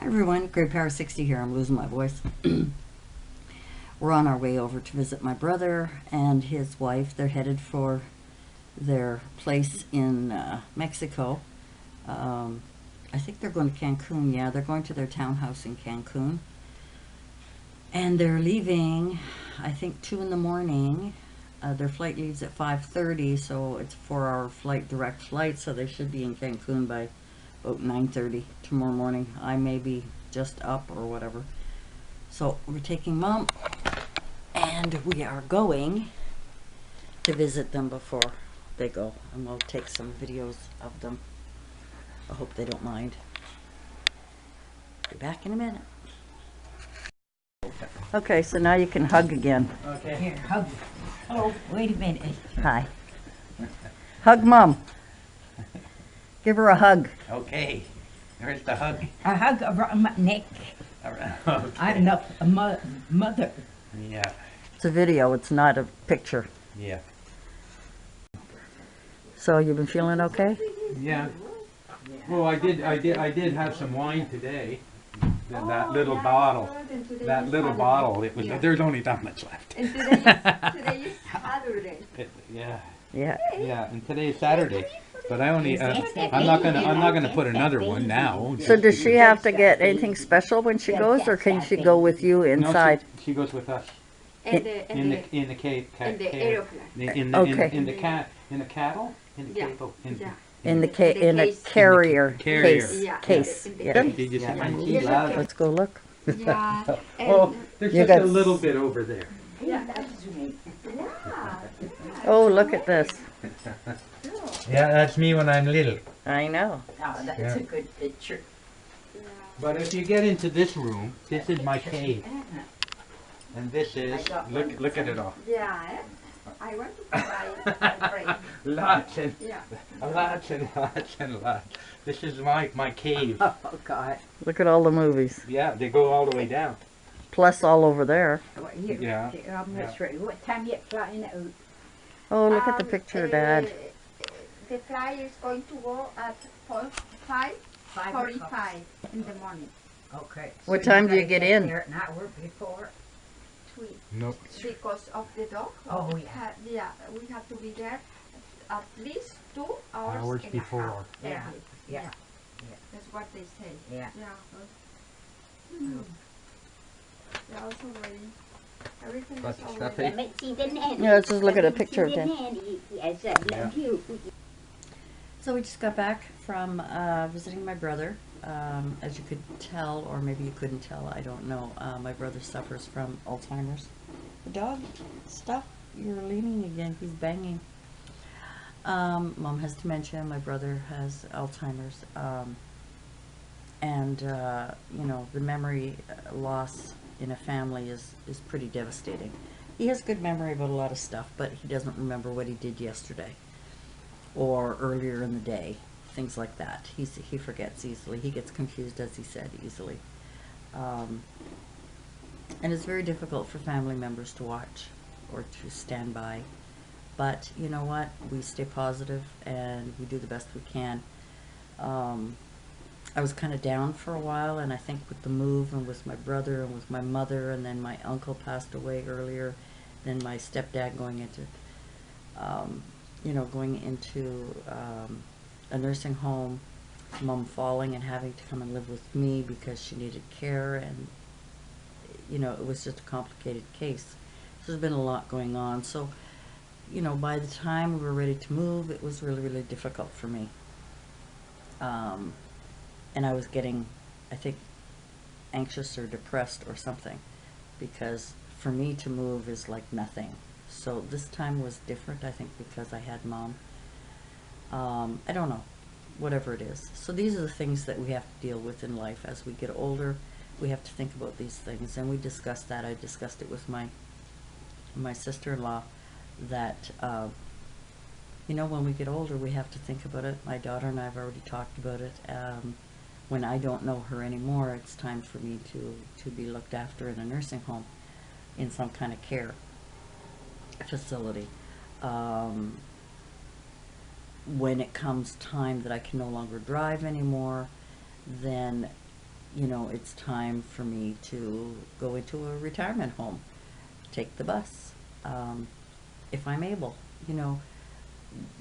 Hi everyone, Great Power 60 here. I'm losing my voice. We're on our way over to visit my brother and his wife. They're headed for their place in Mexico. I think they're going to Cancun. Yeah, they're going to their townhouse in Cancun. And they're leaving, I think, 2 in the morning. Their flight leaves at 5:30, so it's a 4-hour flight, direct flight, so they should be in Cancun by about 9:30 tomorrow morning. I may be just up or whatever. So we're taking Mom, and we are going to visit them before they go, and we'll take some videos of them. I hope they don't mind. Be back in a minute. Okay, so now you can hug again. Okay. Here, hug. Oh, wait a minute. Hi. Hug Mom. Give her a hug. Okay. There's the hug. A hug around my neck. Okay. I'm not a mother. Yeah. It's a video, it's not a picture. Yeah. So you've been feeling okay? Yeah. Well, I did have some wine today. That little bottle. That little bottle. It was. There's only that much left. And today is Saturday. Yeah. Yeah. Yeah. And today's Saturday. But I only. I'm not gonna put another one now. So does she have to get anything special when she goes, or can she go with you inside? No, she goes with us. And In the cave. in the aeroplane. In the cattle. In the Yeah. cattle. Yeah. In a case. carrier Carrier. case. Yeah. Case. In the Yeah. case. Did you see Yeah. my Yeah. key loud? Let's go look. Yeah. Oh, there's You just got- a little bit over there. Yeah. Oh, look at this. Yeah, that's me when I'm little. I know. Oh, that's Yeah. a good picture. But if you get into this room, this is my cave, and this is look at it all. Yeah. I want to try. Lots and Yeah. lots and lots and lots. This is my cave. Oh, God. Look at all the movies. Yeah, they go all the way down. Plus all over there. Well, here, Yeah. here, I'm not sure. What time you flying out? Oh, look at the picture, Dad. The flight is going to go at 5:45 in the morning. Okay. What so time do you gotta get in? there an hour before. Tweet. Nope. Because of the dog. Oh, yeah. Yeah, we have to be there at least 2 hours, Hours and before. a half. Yeah. Yeah. Yeah. That's what they say. Yeah. Yeah. They're also ready. Everything Got is the all stuff ready. in? Yeah, let's just look at a picture of Yes, I Yeah. love you. So we just got back from visiting my brother. As you could tell, or maybe you couldn't tell, I don't know. My brother suffers from Alzheimer's. The dog, stop. You're leaning again. He's banging. Mom has dementia. My brother has Alzheimer's. And, you know, the memory loss in a family is pretty devastating. He has good memory about a lot of stuff, but he doesn't remember what he did yesterday or earlier in the day, things like that. He forgets easily. He gets confused, as he said, easily. And it's very difficult for family members to watch or to stand by. But you know what? We stay positive and we do the best we can. I was kind of down for a while, and I think with the move and with my brother and with my mother, and then my uncle passed away earlier, then my stepdad going into, you know, going into a nursing home, Mom falling and having to come and live with me because she needed care, and you know, it was just a complicated case. So there's been a lot going on. So, you know, by the time we were ready to move, it was really, really difficult for me. And I was getting, I think, anxious or depressed or something, because for me to move is like nothing. So this time was different, I think, because I had Mom. I don't know, whatever it is. So these are the things that we have to deal with in life. As we get older, we have to think about these things, and we discussed that. I discussed it with my sister-in-law, that you know, when we get older, we have to think about it. My daughter and I have already talked about it. When I don't know her anymore, it's time for me to be looked after in a nursing home, in some kind of care facility. When it comes time that I can no longer drive anymore, then you know, it's time for me to go into a retirement home, take the bus, if I'm able. You know,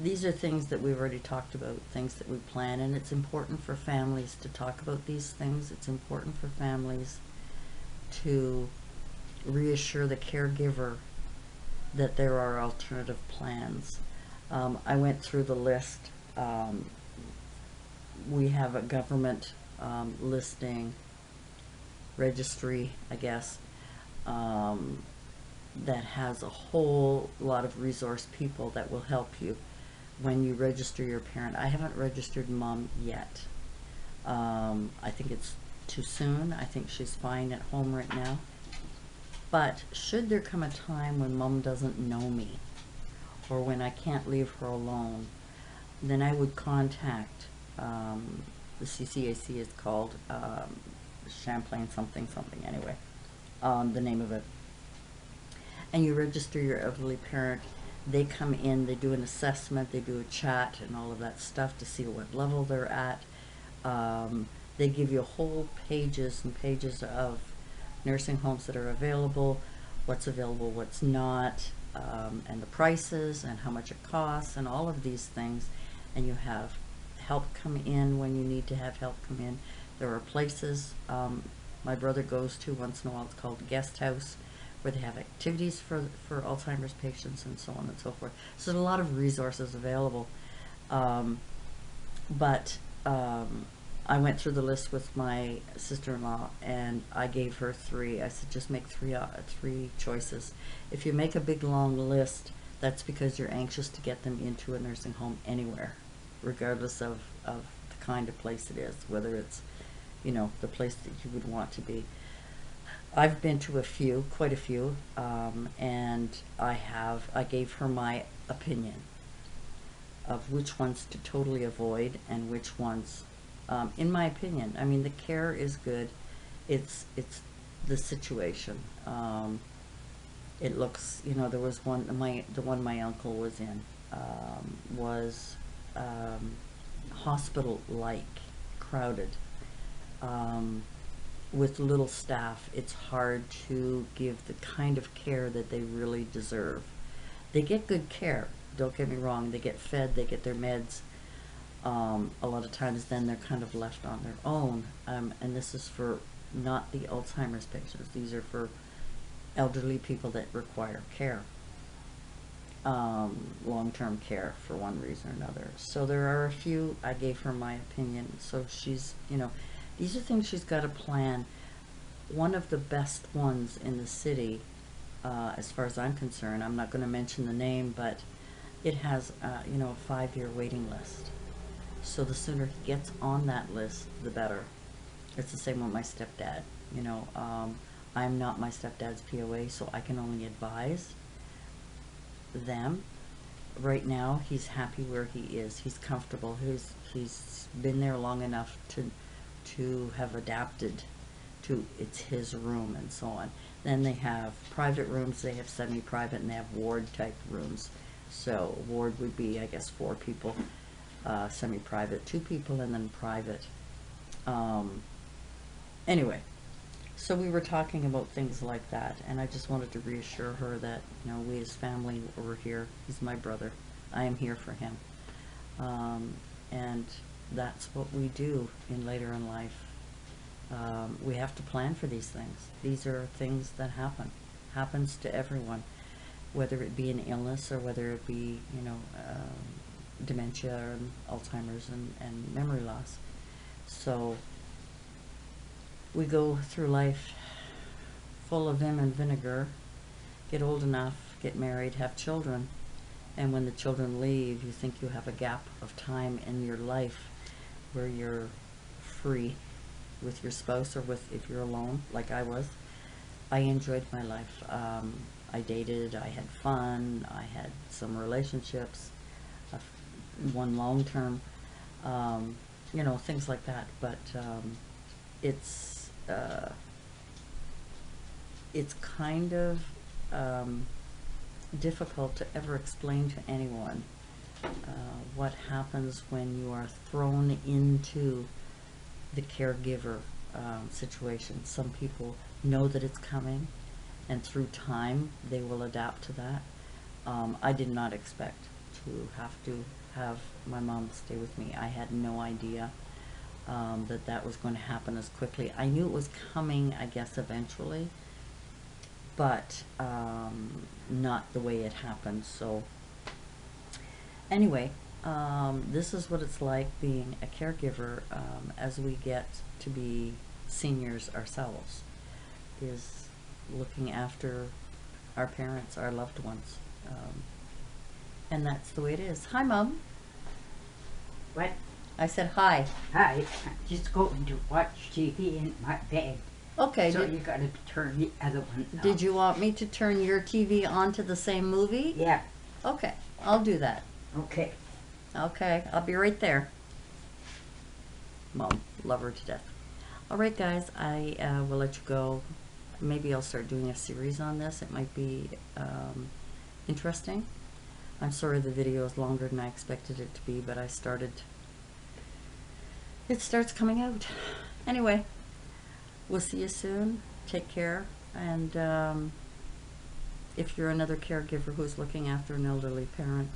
these are things that we've already talked about, things that we plan, and it's important for families to talk about these things. It's important for families to reassure the caregiver that there are alternative plans. I went through the list. We have a government listing registry, I guess, that has a whole lot of resource people that will help you when you register your parent. I haven't registered Mom yet. I think it's too soon. I think she's fine at home right now. But should there come a time when Mom doesn't know me, or when I can't leave her alone, then I would contact the CCAC is called Champlain something something anyway, the name of it. And you register your elderly parent. They come in, they do an assessment, they do a chat and all of that stuff to see what level they're at. They give you whole pages and pages of nursing homes that are available, what's available, what's not, and the prices and how much it costs and all of these things. And you have help come in when you need to have help come in. There are places my brother goes to once in a while. It's called Guest House, where they have activities for Alzheimer's patients and so on and so forth. So there's a lot of resources available. I went through the list with my sister-in-law, and I gave her 3. I said, just make 3 choices. If you make a big long list, that's because you're anxious to get them into a nursing home anywhere, regardless of the kind of place it is, whether it's, you know, the place that you would want to be. I've been to quite a few, and I gave her my opinion of which ones to totally avoid and which ones, in my opinion, I mean, the care is good. It's the situation. It looks, you know, there was the one my uncle was in, was hospital-like, crowded, with little staff. It's hard to give the kind of care that they really deserve. They get good care, don't get me wrong. They get fed, they get their meds. A lot of times then they're kind of left on their own. And this is for not the Alzheimer's patients. These are for elderly people that require care. Long-term care for one reason or another. So there are a few. I gave her my opinion. So she's, you know, these are things she's got to plan. One of the best ones in the city, as far as I'm concerned, I'm not going to mention the name, but it has, you know, a 5-year waiting list. So the sooner he gets on that list, the better. It's the same with my stepdad. You know, I'm not my stepdad's POA, so I can only advise them. Right now, he's happy where he is. He's comfortable. He's been there long enough to have adapted to it's his room and so on. Then they have private rooms, they have semi-private, and they have ward type rooms. So ward would be, I guess, 4 people, semi-private 2 people, and then private. Anyway, so we were talking about things like that, and I just wanted to reassure her that, you know, we as family were here. He's my brother. I am here for him. And that's what we do in later in life. We have to plan for these things. These are things that happens to everyone, whether it be an illness or whether it be, you know, dementia and Alzheimer's and memory loss. So we go through life full of vim and vinegar, get old enough, get married, have children, and when the children leave, you think you have a gap of time in your life where you're free with your spouse, or with, if you're alone, like I was. I enjoyed my life. I dated, I had fun, I had some relationships, one long-term, you know, things like that. But it's kind of difficult to ever explain to anyone what happens when you are thrown into the caregiver situations. Some people know that it's coming, and through time they will adapt to that. I did not expect to have my mom stay with me. I had no idea that that was going to happen as quickly. I knew it was coming, I guess, eventually, but not the way it happened. So anyway, this is what it's like being a caregiver as we get to be seniors ourselves, is looking after our parents, our loved ones. And that's the way it is. Hi, Mom. What? I said hi. Hi. I'm just going to watch TV in my bed. Okay. So you gotta turn the other one off. Did you want me to turn your TV on to the same movie? Yeah. Okay, I'll do that. Okay. Okay, I'll be right there. Mom, love her to death. All right, guys, I will let you go. Maybe I'll start doing a series on this. It might be interesting. I'm sorry the video is longer than I expected it to be, but it starts coming out. Anyway, we'll see you soon. Take care. And if you're another caregiver who's looking after an elderly parent,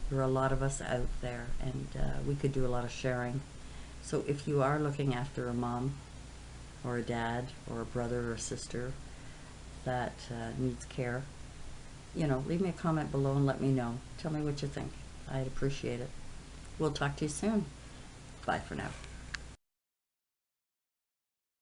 there are a lot of us out there, and we could do a lot of sharing. So if you are looking after a mom or a dad or a brother or a sister that needs care, you know, leave me a comment below and let me know. Tell me what you think. I'd appreciate it. We'll talk to you soon. Bye for now.